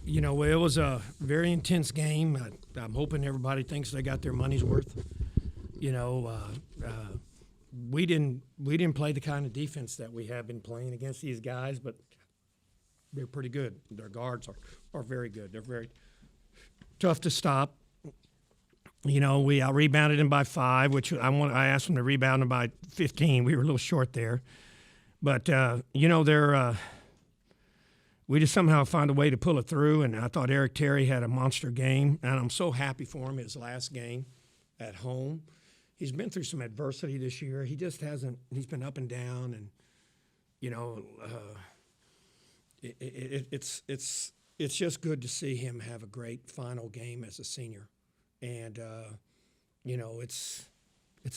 It was a very intense game. I'm hoping everybody thinks they got their money's worth. You know, we didn't play the kind of defense that we have been playing against these guys, but they're pretty good. Their guards are very good. They're very tough to stop. We out rebounded them by 5, which I asked them to rebound them by 15. We were a little short there, but they're. We just somehow find a way to pull it through, and I thought Eric Terry had a monster game, and I'm so happy for him. His last game at home, he's been through some adversity this year. He just hasn't. He's been up and down, and it's just good to see him have a great final game as a senior, and it's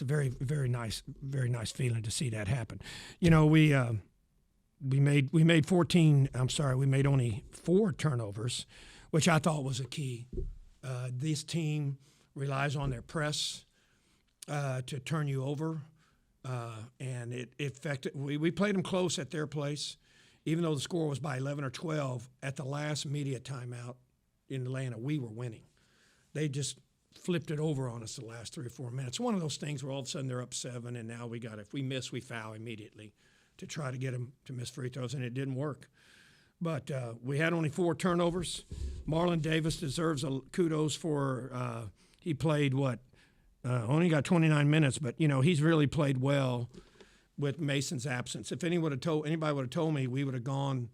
a very very nice feeling to see that happen. We made 14. I'm sorry, we made only 4 turnovers, which I thought was a key. This team relies on their press to turn you over, and it affected. We played them close at their place, even though the score was by 11 or 12. At the last media timeout in Atlanta, we were winning. They just flipped it over on us the last 3 or 4 minutes. One of those things where all of a sudden they're up 7, and now if we miss, we foul immediately to try to get them to miss free throws, and it didn't work. But we had only 4 turnovers. Marlon Davis deserves kudos for he played only got 29 minutes, but he's really played well with Mason's absence. If anybody would have told me we would have gone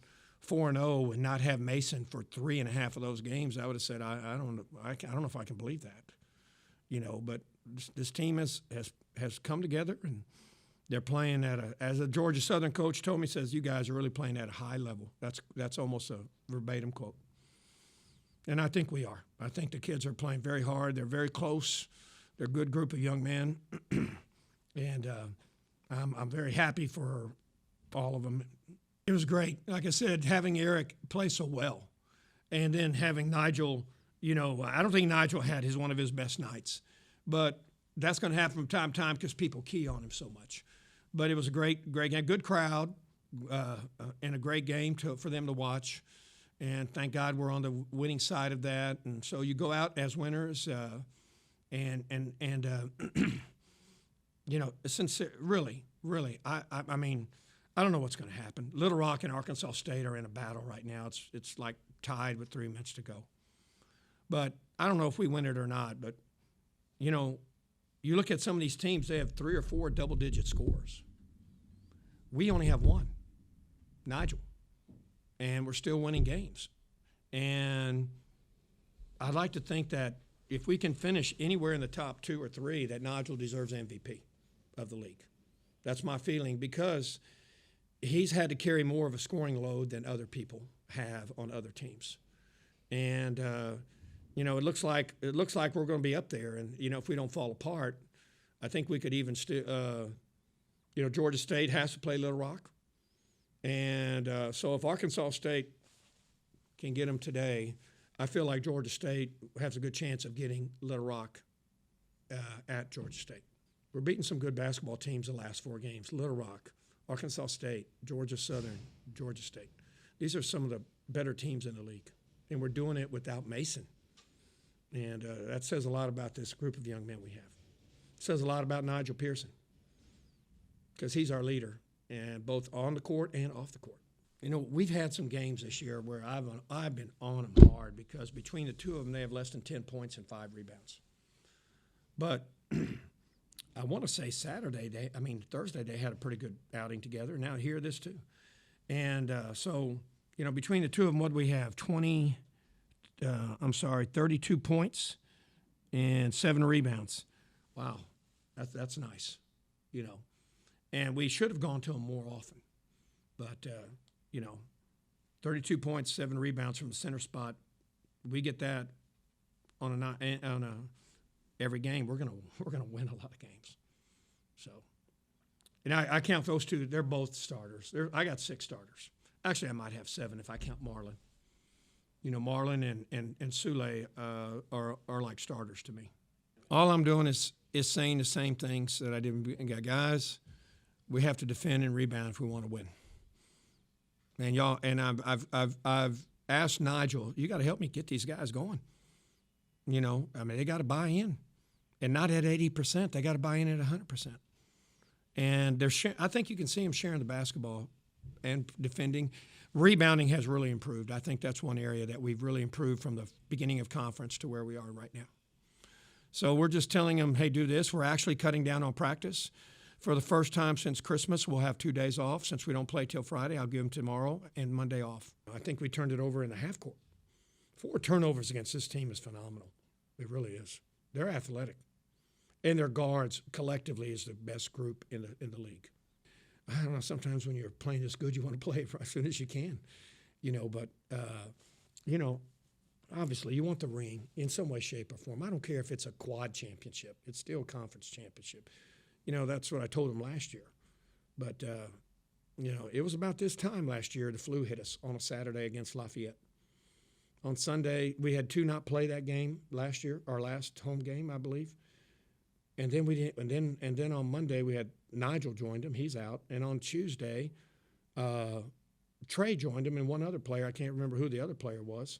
4-0 and not have Mason for 3.5 of those games, I would have said I don't know if I can believe that. But this team has come together, and they're playing as a Georgia Southern coach told me, says, you guys are really playing at a high level. That's almost a verbatim quote. And I think we are. I think the kids are playing very hard. They're very close. They're a good group of young men. And I'm very happy for all of them. It was great. Like I said, having Eric play so well, and then having Nigel, I don't think Nigel had one of his best nights. But that's going to happen from time to time because people key on him so much. But it was a great game, good crowd, and a great game for them to watch. And thank God we're on the winning side of that. And so you go out as winners, sincere, really. I mean, I don't know what's going to happen. Little Rock and Arkansas State are in a battle right now. It's like tied with 3 minutes to go. But I don't know if we win it or not. But you look at some of these teams, they have 3 or 4 double-digit scores. We only have 1, Nigel, and we're still winning games. And I'd like to think that if we can finish anywhere in the top 2 or 3, that Nigel deserves MVP of the league. That's my feeling, because he's had to carry more of a scoring load than other people have on other teams. And it looks like we're going to be up there, and if we don't fall apart, I think we could even Georgia State has to play Little Rock, and so if Arkansas State can get them today, I feel like Georgia State has a good chance of getting Little Rock at Georgia State. We're beating some good basketball teams the last 4 games: Little Rock, Arkansas State, Georgia Southern, Georgia State. These are some of the better teams in the league, and we're doing it without Mason. And that says a lot about this group of young men we have. It says a lot about Nigel Pearson, because he's our leader, and both on the court and off the court. We've had some games this year where I've been on them hard, because between the 2 of them, they have less than 10 points and 5 rebounds. But I want to say Thursday, they had a pretty good outing together. Now here, this too. And so, between the 2 of them, what do we have? 32 points and 7 rebounds. Wow, that's nice, And we should have gone to them more often. But, 32 points, 7 rebounds from the center spot. We get that on every game. We're gonna win a lot of games. So, and I count those 2. They're both starters. I got 6 starters. Actually, I might have 7 if I count Marlon. Marlon and Sule are like starters to me. All I'm doing is saying the same things that I did. Guys, we have to defend and rebound if we want to win. And I've asked Nigel, you got to help me get these guys going. You know, I mean, they got to buy in, and not at 80%. They got to buy in at 100%. And I think you can see them sharing the basketball and defending. Rebounding has really improved. I think that's one area that we've really improved from the beginning of conference to where we are right now. So we're just telling them, hey, do this. We're actually cutting down on practice. For the first time since Christmas, we'll have 2 days off. Since we don't play till Friday, I'll give them tomorrow and Monday off. I think we turned it over in the half court. 4 turnovers against this team is phenomenal. It really is. They're athletic. And their guards collectively is the best group in the league. I don't know, sometimes when you're playing this good, you want to play as soon as you can, you know, but, you know, obviously you want the ring in some way, shape, or form. I don't care if it's a quad championship. It's still a conference championship. You know, that's what I told them last year. But, you know, it was about this time last year the flu hit us on a Saturday against Lafayette. On Sunday, we had 2 not play that game last year, our last home game, I believe. And then we didn't, and then on Monday we had Nigel joined him. He's out. And on Tuesday, Trey joined him and one other player. I can't remember who the other player was.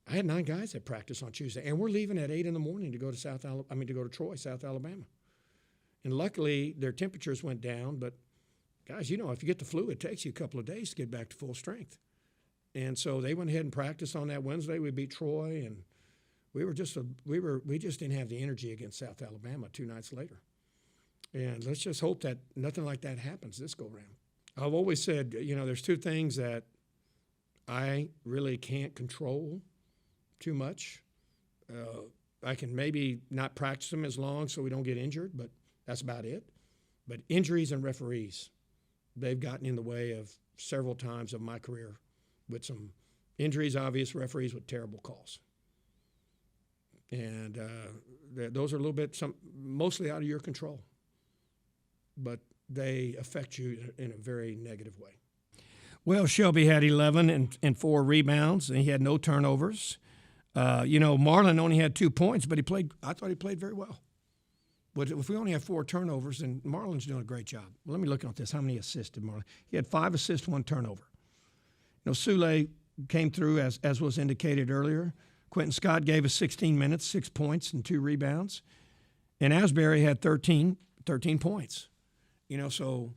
I had 9 guys at practice on Tuesday, and we're leaving at 8 in the morning to go to Troy, South Alabama. And luckily, their temperatures went down. But guys, you know, if you get the flu, it takes you a couple of days to get back to full strength. And so they went ahead and practiced on that Wednesday. We beat Troy, and we just didn't have the energy against South Alabama 2 nights later. And let's just hope that nothing like that happens this go-round. I've always said, you know, there's 2 things that I really can't control too much. I can maybe not practice them as long so we don't get injured, but that's about it. But injuries and referees, they've gotten in the way of several times of my career with some injuries, obvious referees with terrible calls. And those are a little bit, mostly out of your control. But they affect you in a very negative way. Well, Shelby had 11 and 4 rebounds, and he had no turnovers. You know, Marlon only had 2 points, but I thought he played very well. But if we only have 4 turnovers, then Marlon's doing a great job. Well, let me look at this. How many assists did Marlon? He had 5 assists, 1 turnover. You know, Sule came through as was indicated earlier. Quentin Scott gave us 16 minutes, 6 points, and 2 rebounds. And Asbury had 13 points. You know, so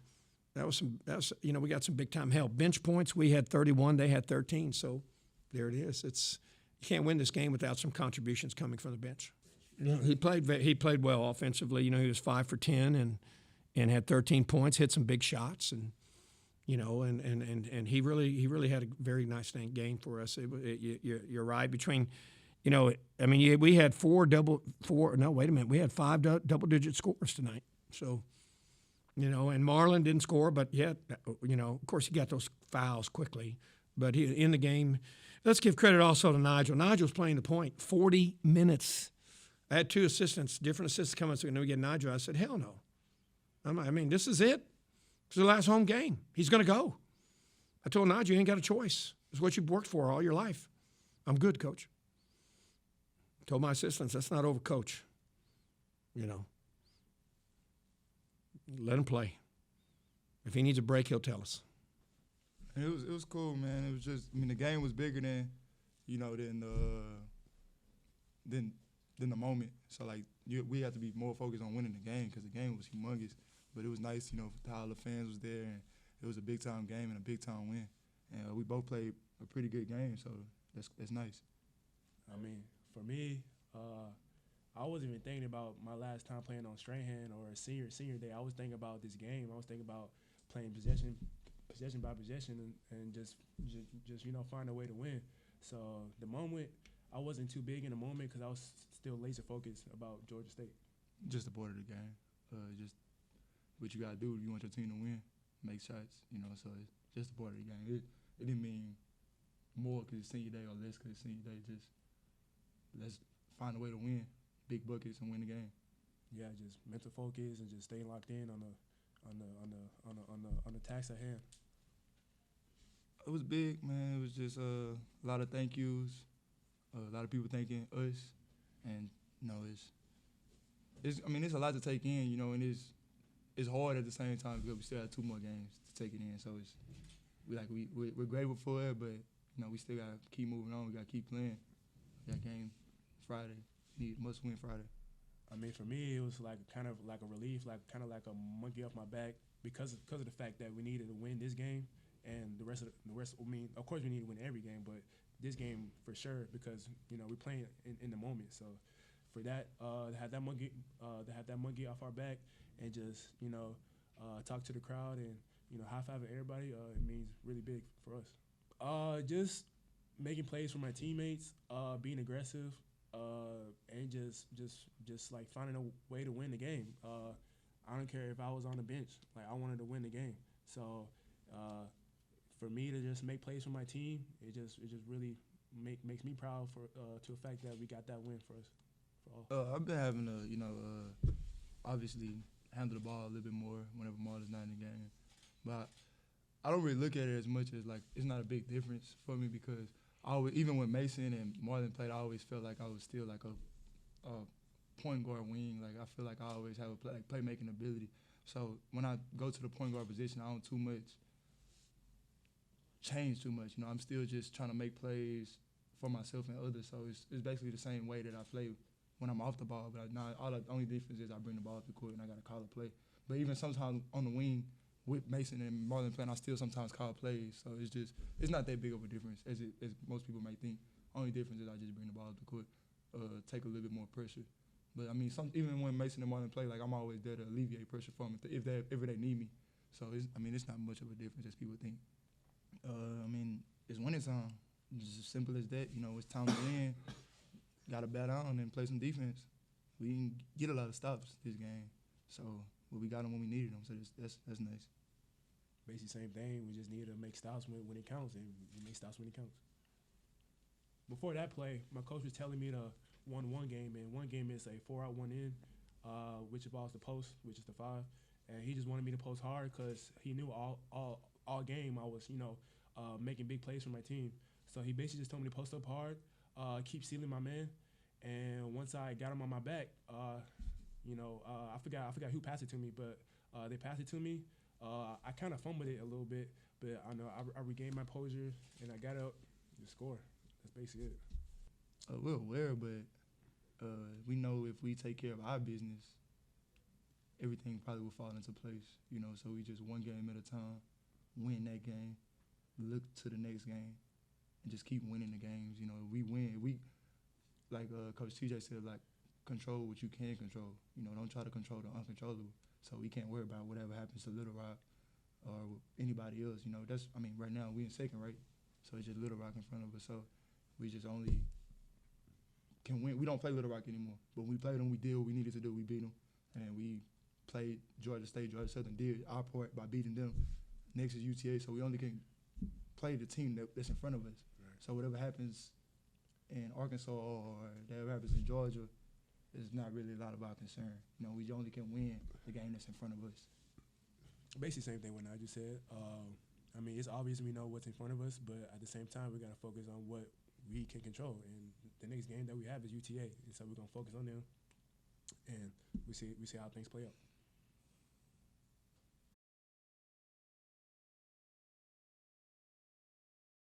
you know, we got some big-time help. Bench points, we had 31, they had 13. So there it is. You can't win this game without some contributions coming from the bench. You know, he played well offensively. You know, he was 5 for 10 and had 13 points, hit some big shots, and you know, and he really had a very nice game for us. You're right. Between, you know, I mean, we had 5 double-digit scores tonight. So, you know, and Marlon didn't score, but yet, you know, of course, he got those fouls quickly. But he in the game. Let's give credit also to Nigel. Nigel's playing the point 40 minutes. I had 2 assistants, different assistants coming. So when we get Nigel, I said, hell no. I mean, this is it. It's the last home game. He's going to go. I told Nigel, you ain't got a choice. It's what you've worked for all your life. I'm good, coach. I told my assistants, let's not overcoach. You know. Let him play. If he needs a break, he'll tell us. It was cool, man. It was just, I mean, the game was bigger than, you know, than the moment. So, like, we had to be more focused on winning the game because the game was humongous. But it was nice, you know, how the fans was there, and it was a big-time game and a big-time win. And we both played a pretty good game, so that's nice. I mean, for me, I wasn't even thinking about my last time playing on Strahan or senior day. I was thinking about this game. I was thinking about playing possession by possession and just you know, find a way to win. So the moment, I wasn't too big in the moment because I was still laser focused about Georgia State. Just the part of the game. Just what you got to do. You want your team to win, make shots, you know, so it's just a part of the game. It didn't mean more because it's senior day or less because it's senior day. Just let's find a way to win, big buckets, and win the game. Yeah, just mental focus and just staying locked in on the task at hand. It was big, man. It was just a lot of thank yous, a lot of people thanking us, and you know, it's a lot to take in, you know, and it's hard at the same time because we still have 2 more games to take it in. So we're grateful for it, but you You know, we still gotta keep moving on. We gotta keep playing. That game Friday. Must win Friday. I mean, for me, it was like kind of like a relief, like kind of like a monkey off my back because of the fact that we needed to win this game, and the rest. I mean, of course, we need to win every game, but this game for sure because we're playing in the moment. So for that, to have that monkey off our back and just talk to the crowd and high five everybody, it means really big for us. Just making plays for my teammates, being aggressive, and just like finding a way to win the game. I don't care if I was on the bench, like I wanted to win the game. So for me to just make plays for my team, it just really makes me proud to the fact that we got that win for us. For all. I've been having to obviously handle the ball a little bit more whenever Marlon's not in the game, but I don't really look at it as much as like it's not a big difference for me because even when Mason and Marlon played, I always felt like I was still like a point guard wing. Like I feel like I always have a playmaking ability. So when I go to the point guard position, I don't change too much. I'm still just trying to make plays for myself and others. So it's basically the same way that I play when I'm off the ball. But the only difference is I bring the ball up the court and I got to call a play. But even sometimes on the wing with Mason and Marlon playing, I still sometimes call plays. So it's not that big of a difference as most people might think. Only difference is I just bring the ball up the court, take a little bit more pressure. But I mean, even when Mason and Marlon play, like I'm always there to alleviate pressure for them if they need me. So it's not much of a difference as people think. I mean, it's winning time. It's as simple as that. It's time to win. Got to bat on and play some defense. We didn't get a lot of stops this game, so we got them when we needed them. So that's nice. Basically, same thing. We just need to make stops when it counts, and we make stops when it counts. Before that play, my coach was telling me to won one game, and one game is a 4-out, 1-in, which involves the post, which is the 5. And he just wanted me to post hard because he knew all game I was, making big plays for my team. So he basically just told me to post up hard, keep sealing my man. And once I got him on my back, I forgot who passed it to me, but they passed it to me. I kind of fumbled it a little bit, but I know I regained my posture and I got up to score. That's basically it. We're aware, but we know if we take care of our business, everything probably will fall into place. So we just one game at a time, win that game, look to the next game, and just keep winning the games. We win. Like Coach TJ said, like control what you can control. Don't try to control the uncontrollable. So we can't worry about whatever happens to Little Rock or anybody else. Right now we in second, right? So it's just Little Rock in front of us. So we just only can win. We don't play Little Rock anymore. But when we played them, we did what we needed to do. We beat them. And we played Georgia State. Georgia Southern did our part by beating them. Next is UTA, so we only can play the team that's in front of us. Right. So whatever happens in Arkansas or whatever happens in Georgia is not really a lot of our concern. We only can win the game that's in front of us. Basically, same thing what I just said. It's obvious we know what's in front of us, but at the same time, we got to focus on what we can control. And the next game that we have is UTA, and so we're gonna focus on them, and we see how things play out.